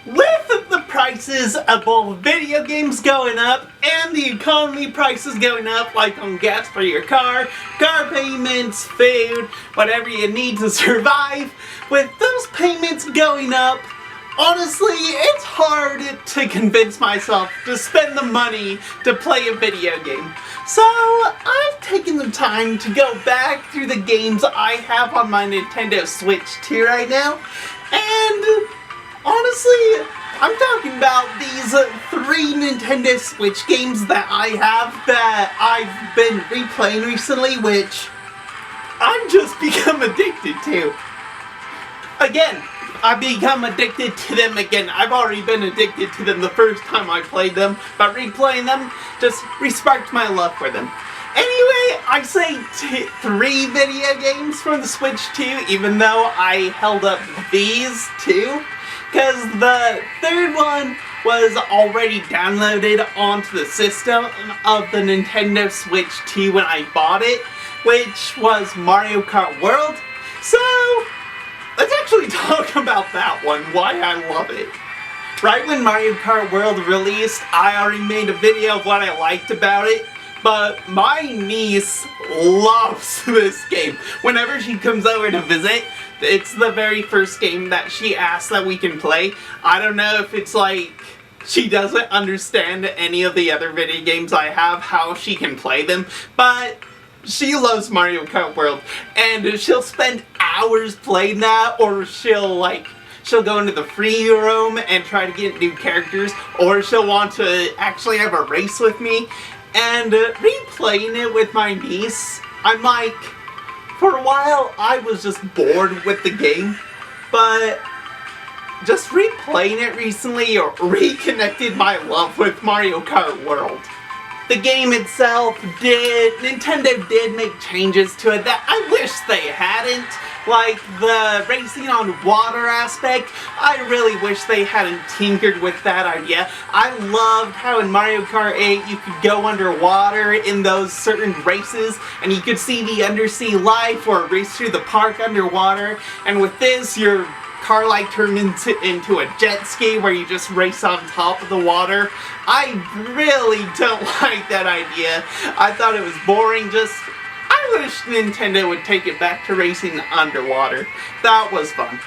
With the prices of both video games going up and the economy prices going up, like on gas for your car payments, food, whatever you need to survive, with those payments going up, honestly, it's hard to convince myself to spend the money to play a video game. So, I've taken the time to go back through the games I have on my Nintendo Switch 2 right now, and honestly, I'm talking about these 3 Nintendo Switch games that I have that I've been replaying recently, which I've just become addicted to. Again, I've become addicted to them again. I've already been addicted to them the first time I played them, but replaying them just re-sparked my love for them. Anyway, I say 3 video games from the Switch 2, even though I held up these 2. Because the third one was already downloaded onto the system of the Nintendo Switch 2 when I bought it, which was MarioKart World. So, let's actually talk about that one, why I love it. Right when MarioKart World released, I already made a video of what I liked about it, but my niece loves this game. Whenever she comes over to visit, it's the very first game that she asks that we can play. I don't know if it's like she doesn't understand any of the other video games I have, how she can play them, but she loves Mario Kart World, and she'll spend hours playing that, or she'll go into the free roam and try to get new characters, or she'll want to actually have a race with me. And replaying it with my niece, I'm like, for a while I was just bored with the game, but just replaying it recently reconnected my love with Mario Kart World. The game itself Nintendo did make changes to it that I wish they hadn't. Like the racing on water aspect, I really wish they hadn't tinkered with that idea. I loved how in Mario Kart 8 you could go underwater in those certain races and you could see the undersea life or race through the park underwater, and with this your car turned into a jet ski where you just race on top of the water. I really don't like that idea. I thought it was boring. I wish Nintendo would take it back to racing underwater. That was fun.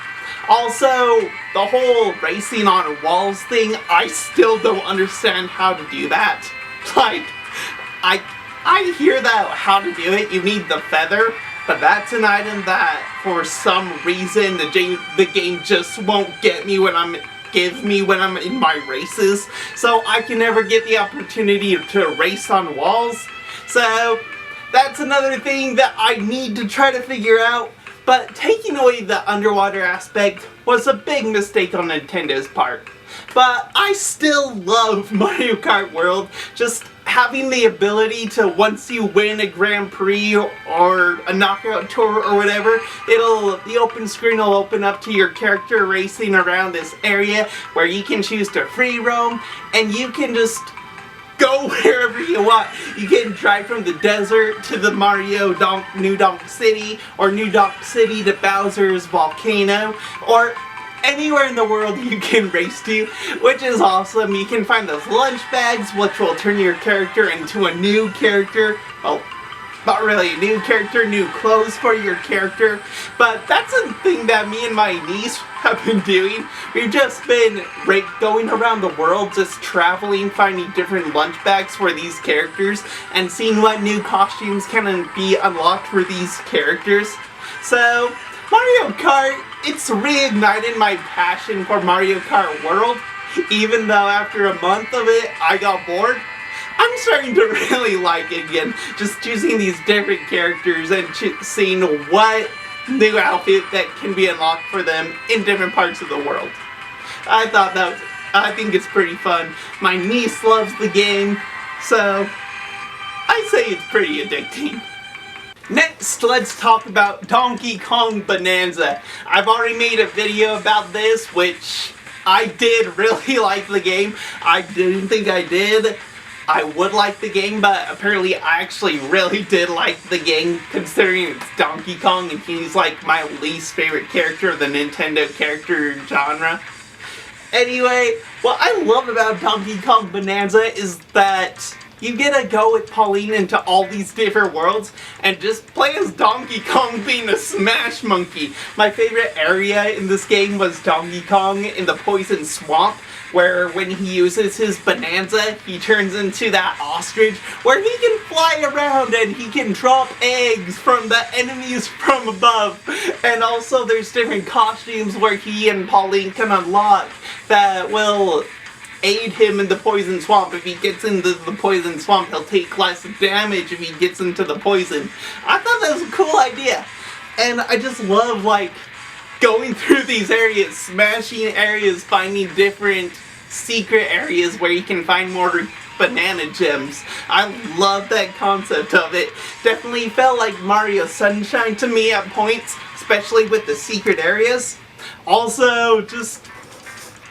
Also, the whole racing on walls thing, I still don't understand how to do that. I hear that how to do it, you need the feather, but that's an item that, for some reason, the game just won't give me when I'm in my races, so I can never get the opportunity to race on walls. So, that's another thing that I need to try to figure out, but taking away the underwater aspect was a big mistake on Nintendo's part. But I still love Mario Kart World. Just having the ability to, once you win a Grand Prix or a knockout tour or whatever, the open screen will open up to your character racing around this area where you can choose to free roam, and you can just go wherever you want. You can drive from the desert to the New Donk City, or New Donk City to Bowser's Volcano, or anywhere in the world you can race to, which is awesome. You can find those lunch bags, which will turn your character into a new character. Well, not really a new character, new clothes for your character, but that's a thing that me and my niece have been doing. We've just been going around the world, just traveling, finding different lunch bags for these characters, and seeing what new costumes can be unlocked for these characters. So, Mario Kart, it's reignited my passion for Mario Kart World, even though after a month of it, I got bored. I'm starting to really like it again, just choosing these different characters and seeing what new outfit that can be unlocked for them in different parts of the world. I think it's pretty fun. My niece loves the game, so I say it's pretty addicting. Next, let's talk about Donkey Kong Bananza. I've already made a video about this, which I did really like the game. I didn't think I would like the game, but apparently I actually really did like the game, considering it's Donkey Kong and he's like my least favorite character of the Nintendo character genre. Anyway, what I love about Donkey Kong Bananza is that you get to go with Pauline into all these different worlds and just play as Donkey Kong being a smash monkey. My favorite area in this game was Donkey Kong in the Poison Swamp, where when he uses his Bananza, he turns into that ostrich where he can fly around and he can drop eggs from the enemies from above. And also there's different costumes where he and Pauline can unlock that will aid him in the Poison Swamp. If he gets into the Poison Swamp, he'll take less damage if he gets into the poison. I thought that was a cool idea. And I just love, like, going through these areas, smashing areas, finding different secret areas where you can find more banana gems. I love that concept of it. Definitely felt like Mario Sunshine to me at points, especially with the secret areas. Also, just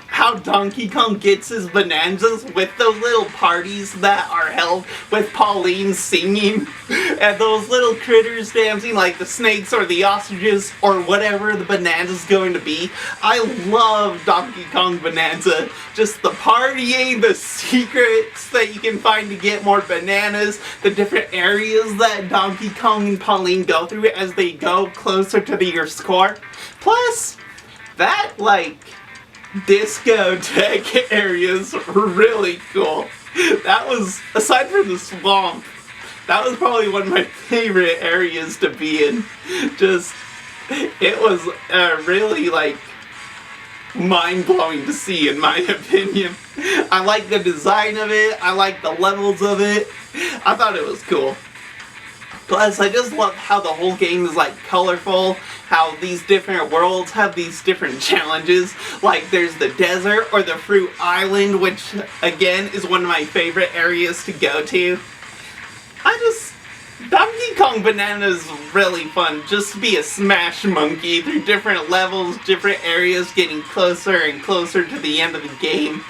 how Donkey Kong gets his bonanzas with those little parties that are held with Pauline singing and those little critters dancing like the snakes or the ostriches or whatever the bonanza's going to be. I love Donkey Kong Bananza. Just the partying, the secrets that you can find to get more bananas, the different areas that Donkey Kong and Pauline go through as they go closer to your score. Plus, that, like, discotheque areas were really cool. That was, aside from the swamp, that was probably one of my favorite areas to be in. Just, it was really, like, mind-blowing to see, in my opinion. I like the design of it, I like the levels of it, I thought it was cool. Plus, I just love how the whole game is, like, colorful, how these different worlds have these different challenges. Like, there's the desert or the fruit island, which, again, is one of my favorite areas to go to. Donkey Kong Banana is really fun, just to be a smash monkey through different levels, different areas, getting closer and closer to the end of the game.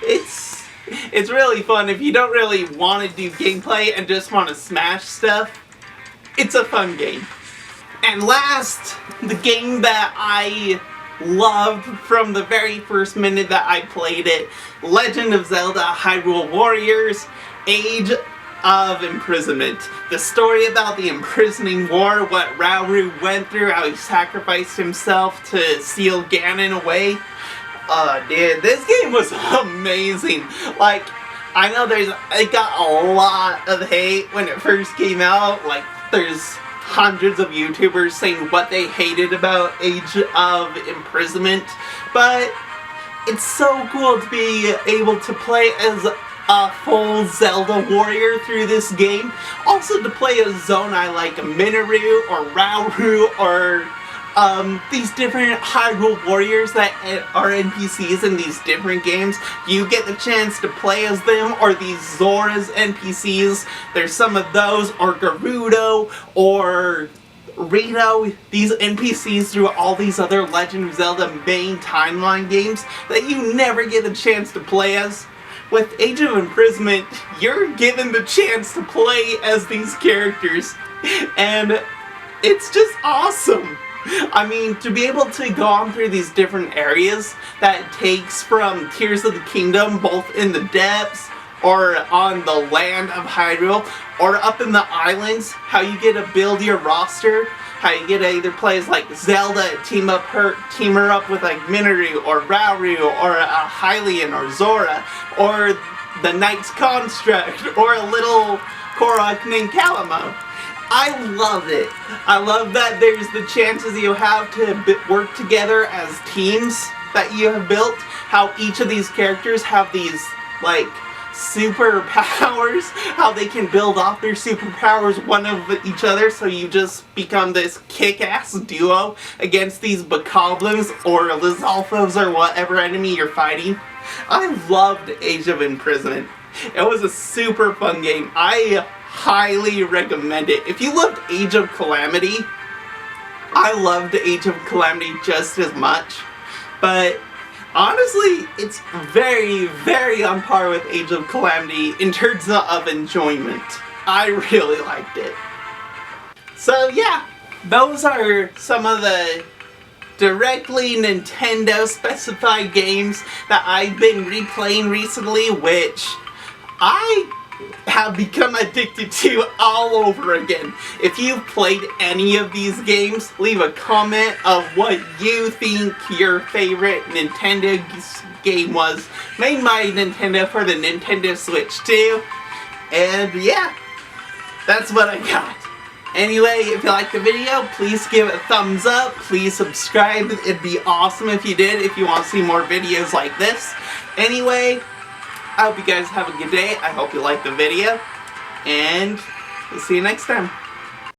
It's really fun. If you don't really want to do gameplay and just want to smash stuff, it's a fun game. And last, the game that I loved from the very first minute that I played it, Legend of Zelda Hyrule Warriors, Age of Imprisonment. The story about the imprisoning war, what Hyrule went through, how he sacrificed himself to seal Ganon away. Dude, this game was amazing. Like, I know it got a lot of hate when it first came out. Like, there's hundreds of YouTubers saying what they hated about Age of Imprisonment, but it's so cool to be able to play as a full Zelda warrior through this game. Also to play as Zonai like Minoru or Hyrule or these different Hyrule warriors that are NPCs in these different games. You get the chance to play as them, or these Zora's NPCs. There's some of those, or Gerudo, or Rito, these NPCs through all these other Legend of Zelda main timeline games that you never get a chance to play as. With Age of Imprisonment, you're given the chance to play as these characters, and it's just awesome. I mean, to be able to go on through these different areas that takes from Tears of the Kingdom, both in the depths or on the land of Hyrule, or up in the islands, how you get to build your roster, how you get to either play as like Zelda, team her up with like Minoru or Hyrule or Hylian or Zora, or the Knight's Construct, or a little Korok named Kalamo. I love it. I love that there's the chances you have to work together as teams that you have built. How each of these characters have these, like, superpowers. How they can build off their superpowers one of each other, so you just become this kick-ass duo against these Bokoblins or Lizalfos or whatever enemy you're fighting. I loved Age of Imprisonment. It was a super fun game. I highly recommend it. If you loved Age of Calamity, I loved Age of Calamity just as much. But honestly, it's very, very on par with Age of Calamity in terms of enjoyment. I really liked it. So yeah, those are some of the directly Nintendo specified games that I've been replaying recently, which I have become addicted to all over again. If you've played any of these games, leave a comment of what you think your favorite Nintendo game was made by Nintendo for the Nintendo Switch 2. And yeah, that's what I got. Anyway, if you liked the video, please give it a thumbs up. Please subscribe. It'd be awesome if you did, if you want to see more videos like this. Anyway, I hope you guys have a good day. I hope you liked the video. And we'll see you next time.